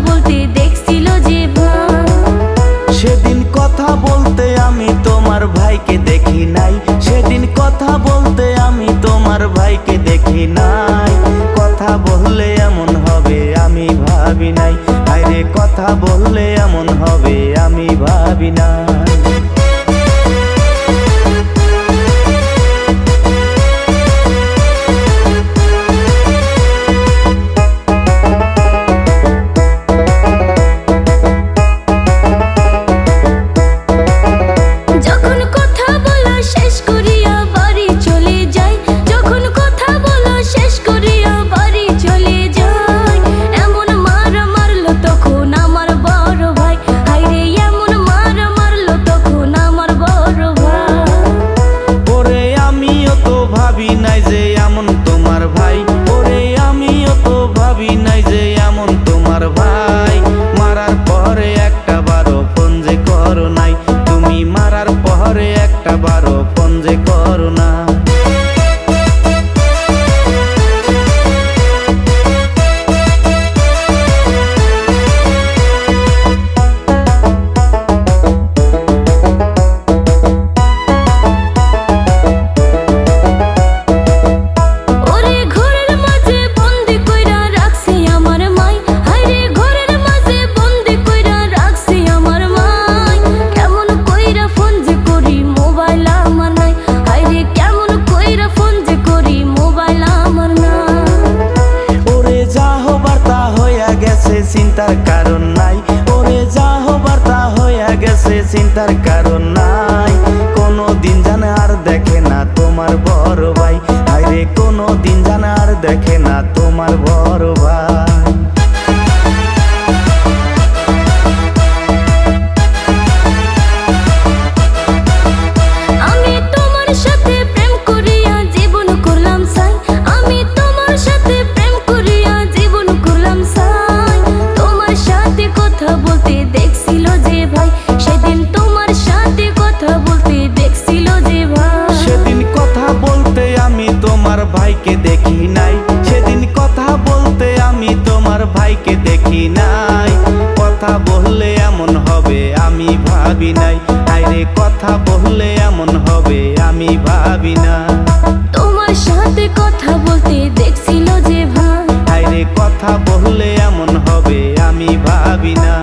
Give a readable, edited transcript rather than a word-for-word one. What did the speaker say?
বলতে দেখছিল যে ভাই। সেদিন কথা বলতে আমি তোমার ভাইকে দেখি নাই, সেদিন কথা বলতে আমি তোমার ভাইকে দেখি নাই। কথা বললে এমন হবে আমি ভাবি নাই, আরে কথা বললে এমন হবে আমি ভাবি নাই। ভাবি নাই যে এমন তোমার ভাই, ওরে আমিও তো ভাবি নাই যে এমন তোমার ভাই। মারার পরে একটা বারো ফোন যে করো নাই, তুমি মারার পরে একটা বারো ফোন যে করো না। চিন্তার কারণ নাই, ওরে যা হবার তা হইয়া গেছে, চিন্তার কারণ নাই। কোনো দিন জানে আর দেখে না তোমার বড় ভাই, আরে কোনো দিন জানে আর দেখে না তোমার বড় ভাই। ভাইকে দেখি নাই, সেদিন কথা বলতে আমি তোমার ভাইকে দেখি নাই। কথা বললে এমন হবে আমি ভাবি নাই, আরে কথা বললে এমন হবে আমি ভাবি না। তোমার সাথে কথা বলতে দেখছিল যে ভাই, আরে কথা বললে এমন হবে আমি ভাবি না।